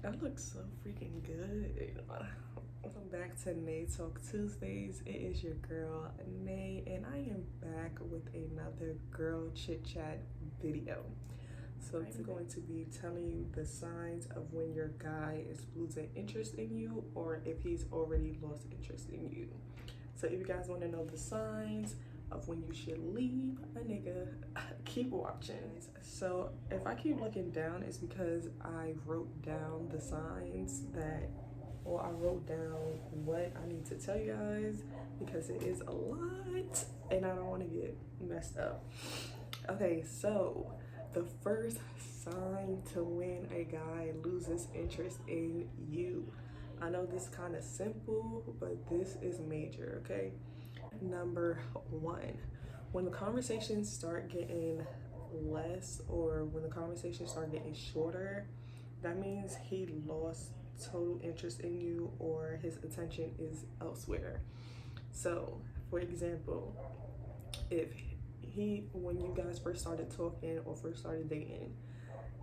I look so freaking good. Welcome back to Nay Talk Tuesdays. It is your girl Nay, and I am back with another girl chit chat video. So I'm going to be telling you the signs of when your guy is losing interest in you or if he's already lost interest in you. So if you guys want to know the signs of when you should leave a nigga, keep watching. So if I keep looking down, it's because I wrote down the signs that, or I wrote down what I need to tell you guys because it is a lot and I don't want to get messed up. Okay, so the first sign to when a guy loses interest in you. I know this kind of simple, but this is major, okay? Number one, when the conversations start getting less or when the conversations start getting shorter, that means he lost total interest in you or his attention is elsewhere. So, for example, if when you guys first started talking or first started dating,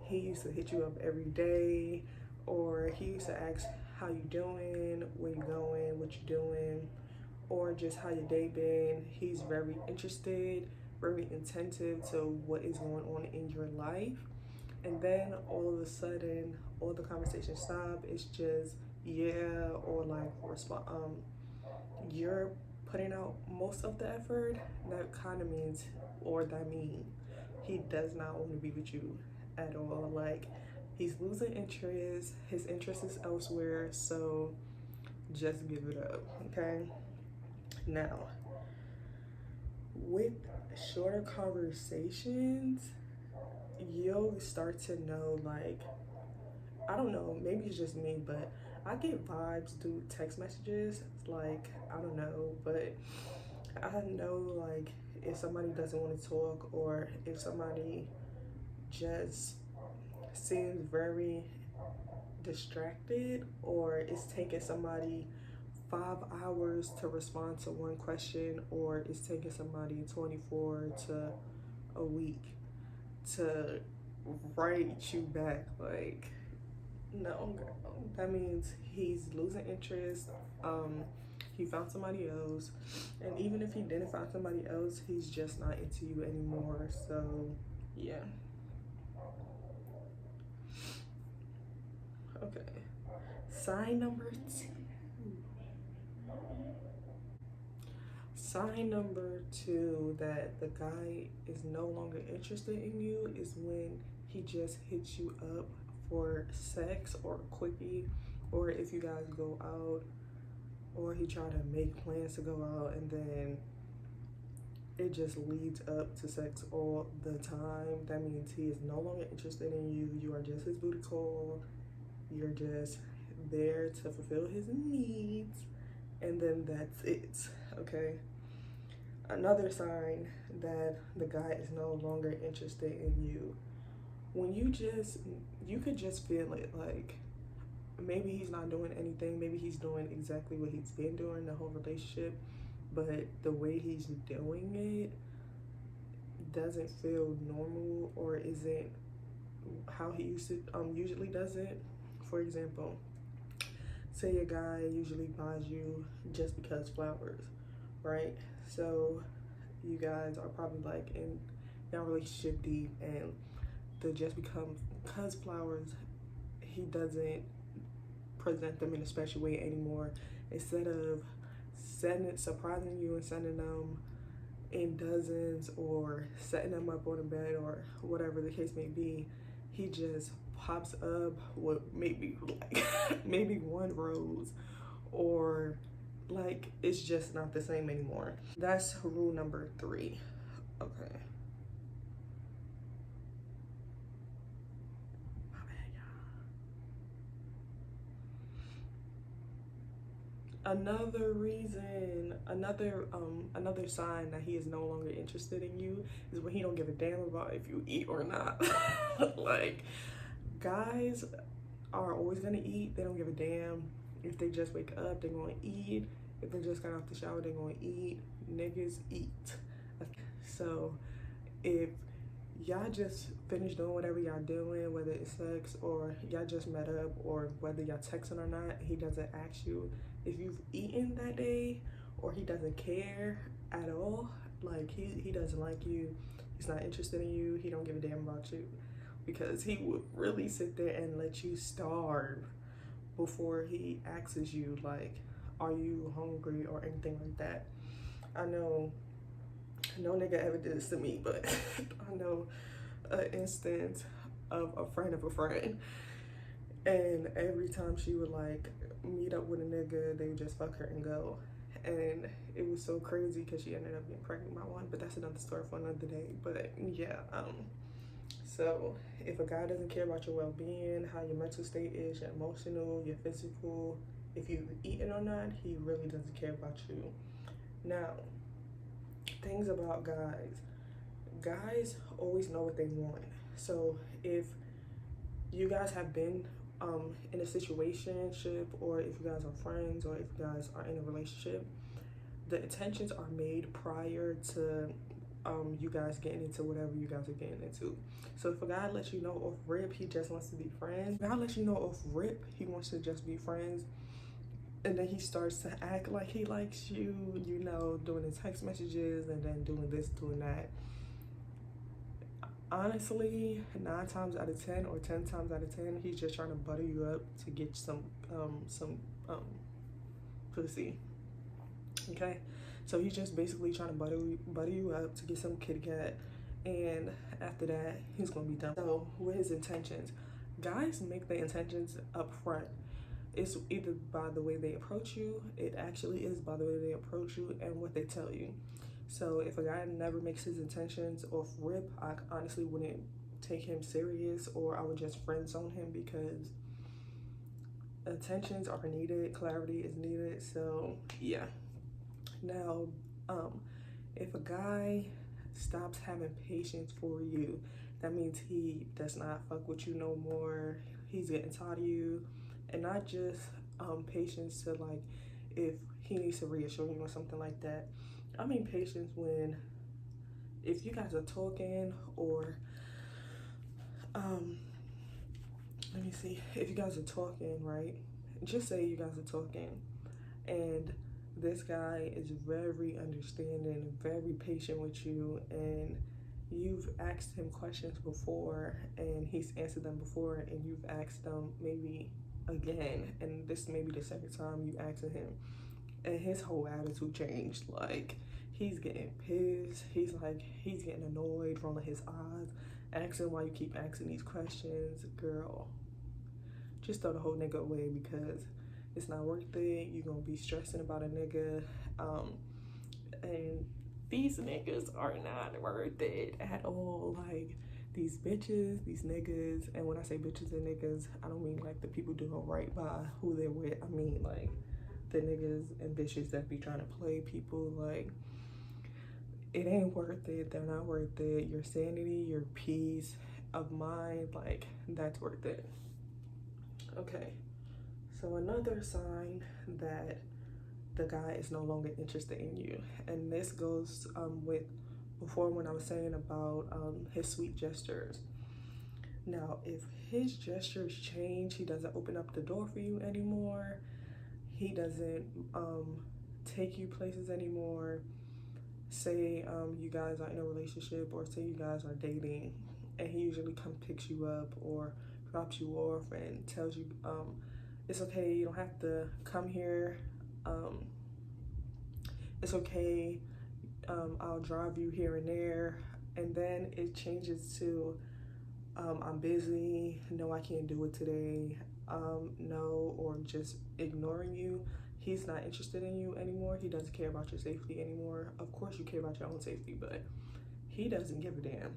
he used to hit you up every day, or he used to ask how you doing, where you going, what you doing, or just how your day been. He's very interested, very attentive to what is going on in your life. And then all of a sudden, all the conversations stop. It's just yeah, or like you're putting out most of the effort. That kind of means, or that means he does not want to be with you at all. Like he's losing interest. His interest is elsewhere. So just give it up, okay? Now, with shorter conversations, you'll start to know, like, I don't know, maybe it's just me, but I get vibes through text messages. Like, I don't know, but I know, like, if somebody doesn't want to talk or if somebody just seems very distracted or it's taking somebody 5 hours to respond to one question, or it's taking somebody 24 to a week to write you back. Like, no, girl. That means he's losing interest. He found somebody else, and even if he didn't find somebody else, he's just not into you anymore. So, yeah. Okay. Sign number two. Sign number two that the guy is no longer interested in you is when he just hits you up for sex or quickie, or if you guys go out, or he try to make plans to go out and then it just leads up to sex all the time. That means he is no longer interested in you. You are just his booty call. You're just there to fulfill his needs, and then that's it, okay? Another sign that the guy is no longer interested in you, when you could just feel it. Like maybe he's not doing anything, maybe he's doing exactly what he's been doing the whole relationship, but the way he's doing it doesn't feel normal or isn't how he usually does it. For example, say a guy usually buys you just because flowers, right? So you guys are probably like in your relationship deep, and the just because flowers, he doesn't present them in a special way anymore. Instead of surprising you and sending them in dozens or setting them up on a bed or whatever the case may be, he just pops up with maybe like maybe one rose, or like it's just not the same anymore. That's rule number three. Okay. My bad, y'all. Another sign that he is no longer interested in you is when he don't give a damn about if you eat or not. Like, guys are always gonna eat. They don't give a damn if they just wake up. They're gonna eat. If they just got off the shower, they're gonna eat. Niggas eat. So if y'all just finished doing whatever y'all doing, whether it's sex or y'all just met up, or whether y'all texting or not, he doesn't ask you if you've eaten that day, or he doesn't care at all. Like he doesn't like you, he's not interested in you, he don't give a damn about you, because he would really sit there and let you starve before he asks you like, are you hungry or anything like that. I know no nigga ever did this to me, but I know an instance of a friend, and every time she would like meet up with a nigga, they would just fuck her and go. And it was so crazy because she ended up being pregnant by one, but that's another story for another day. But yeah, so if a guy doesn't care about your well-being, how your mental state is, your emotional, your physical, if you've eaten or not, he really doesn't care about you. Now, things about guys always know what they want. So if you guys have been in a situationship, or if you guys are friends, or if you guys are in a relationship, the intentions are made prior to you guys getting into whatever you guys are getting into. So if a guy lets you know off rip he just wants to be friends, if a guy lets you know off rip he wants to just be friends, and then he starts to act like he likes you, you know, doing his text messages and then doing this, doing that, honestly, 9 times out of 10 or 10 times out of 10, he's just trying to butter you up to get some pussy. Okay, so he's just basically trying to butter you up to get some kitty cat, and after that, he's gonna be done. So with his intentions, guys make their intentions up front. It's either by the way they approach you, it actually is by the way they approach you and what they tell you. So if a guy never makes his intentions off rip, I honestly wouldn't take him serious, or I would just friend zone him, because intentions are needed, clarity is needed. So yeah. Now, if a guy stops having patience for you, that means he does not fuck with you no more. He's getting tired of you, and not just patience to like if he needs to reassure you or something like that. I mean patience when if you guys are talking, or let me see, if you guys are talking, right? Just say you guys are talking, and this guy is very understanding, very patient with you, and you've asked him questions before and he's answered them before, and you've asked them maybe again, and this may be the second time you asking him, and his whole attitude changed. Like he's getting pissed, he's getting annoyed, rolling his eyes, asking why you keep asking these questions. Girl, just throw the whole nigga away, because it's not worth it. You're gonna be stressing about a nigga, and these niggas are not worth it at all. Like these bitches, these niggas, and when I say bitches and niggas, I don't mean like the people doing right by who they're with. I mean like the niggas and bitches that be trying to play people. Like it ain't worth it. They're not worth it. Your sanity, your peace of mind, like that's worth it. Okay. So another sign that the guy is no longer interested in you, and this goes with before when I was saying about his sweet gestures. Now, if his gestures change, he doesn't open up the door for you anymore, he doesn't take you places anymore. Say you guys are in a relationship, or say you guys are dating, and he usually picks you up or drops you off and tells you it's okay, you don't have to come here, it's okay, I'll drive you here and there, and then it changes to I'm busy, no, I can't do it today, no, or just ignoring you. He's not interested in you anymore. He doesn't care about your safety anymore. Of course you care about your own safety, but he doesn't give a damn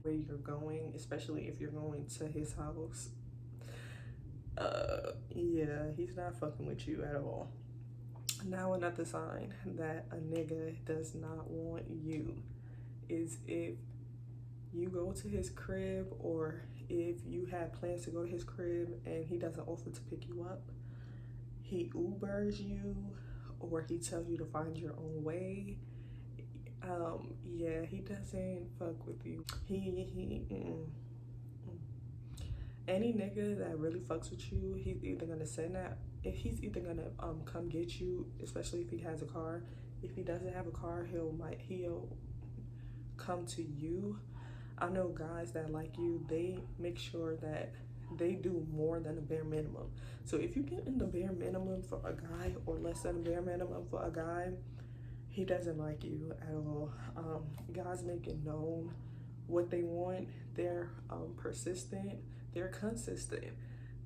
where you're going, especially if you're going to his house. Yeah, he's not fucking with you at all. Now another sign that a nigga does not want you is if you go to his crib, or if you have plans to go to his crib and he doesn't offer to pick you up, he Ubers you, or he tells you to find your own way. Yeah, he doesn't fuck with you. Any nigga that really fucks with you, he's either gonna send that. If he's either gonna come get you, especially if he has a car. If he doesn't have a car, he'll come to you. I know guys that like you, they make sure that they do more than the bare minimum. So if you get in the bare minimum for a guy or less than the bare minimum for a guy, he doesn't like you at all. Guys make it known what they want. They're persistent. They're consistent.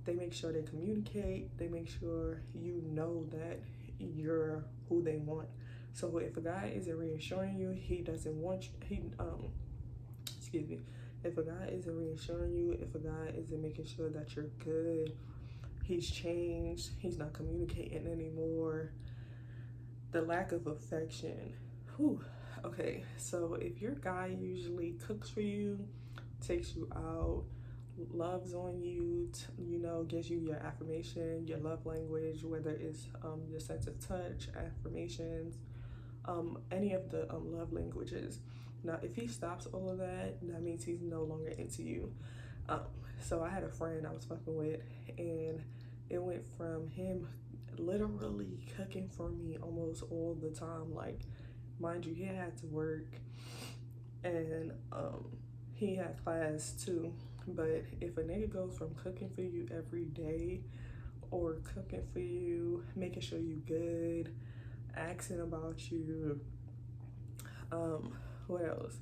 They make sure they communicate. They make sure you know that you're who they want. So if a guy isn't reassuring you, he doesn't want you. Excuse me. If a guy isn't reassuring you, if a guy isn't making sure that you're good, he's changed. He's not communicating anymore. The lack of affection. Whew. Okay, so if your guy usually cooks for you, takes you out, loves on you, gives you your affirmation, your love language, whether it's your sense of touch, affirmations, any of the love languages. Now, if he stops all of that, that means he's no longer into you. So I had a friend I was fucking with, and it went from him literally cooking for me almost all the time. Like, mind you, he had to work, and he had class too. But if a nigga goes from cooking for you every day, or cooking for you, making sure you good, asking about you, what else?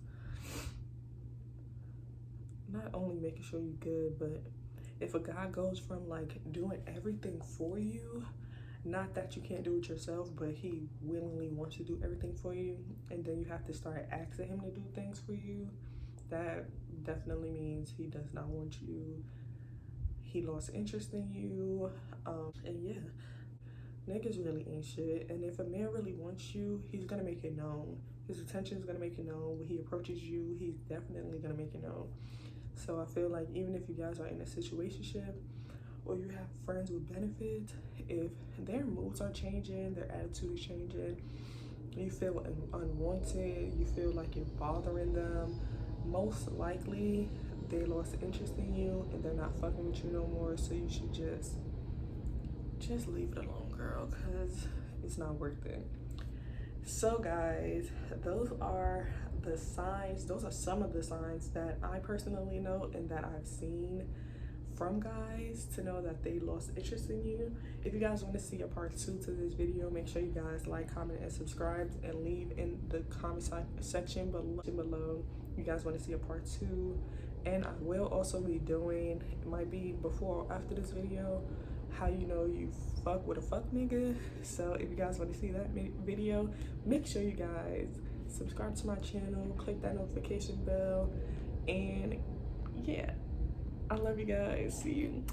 Not only making sure you good, but if a guy goes from like doing everything for you, not that you can't do it yourself, but he willingly wants to do everything for you, and then you have to start asking him to do things for you, that definitely means he does not want you. He lost interest in you. And yeah, niggas really ain't shit. And if a man really wants you, he's gonna make it known. His attention is gonna make it known. When he approaches you, he's definitely gonna make it known. So I feel like even if you guys are in a situationship, or you have friends with benefits, if their moods are changing, their attitude is changing, you feel unwanted, you feel like you're bothering them, most likely they lost interest in you and they're not fucking with you no more. So you should just leave it alone, girl, because it's not worth it. So guys, those are the signs. Those are some of the signs that I personally know and that I've seen from guys to know that they lost interest in you. If you guys want to see a part 2 to this video, make sure you guys like, comment, and subscribe, and leave in the comment section below you guys want to see a part 2. And I will also be doing, it might be before or after this video, how you know you fuck with a fuck nigga. So if you guys want to see that video, make sure you guys subscribe to my channel, click that notification bell, and yeah, I love you guys. See you.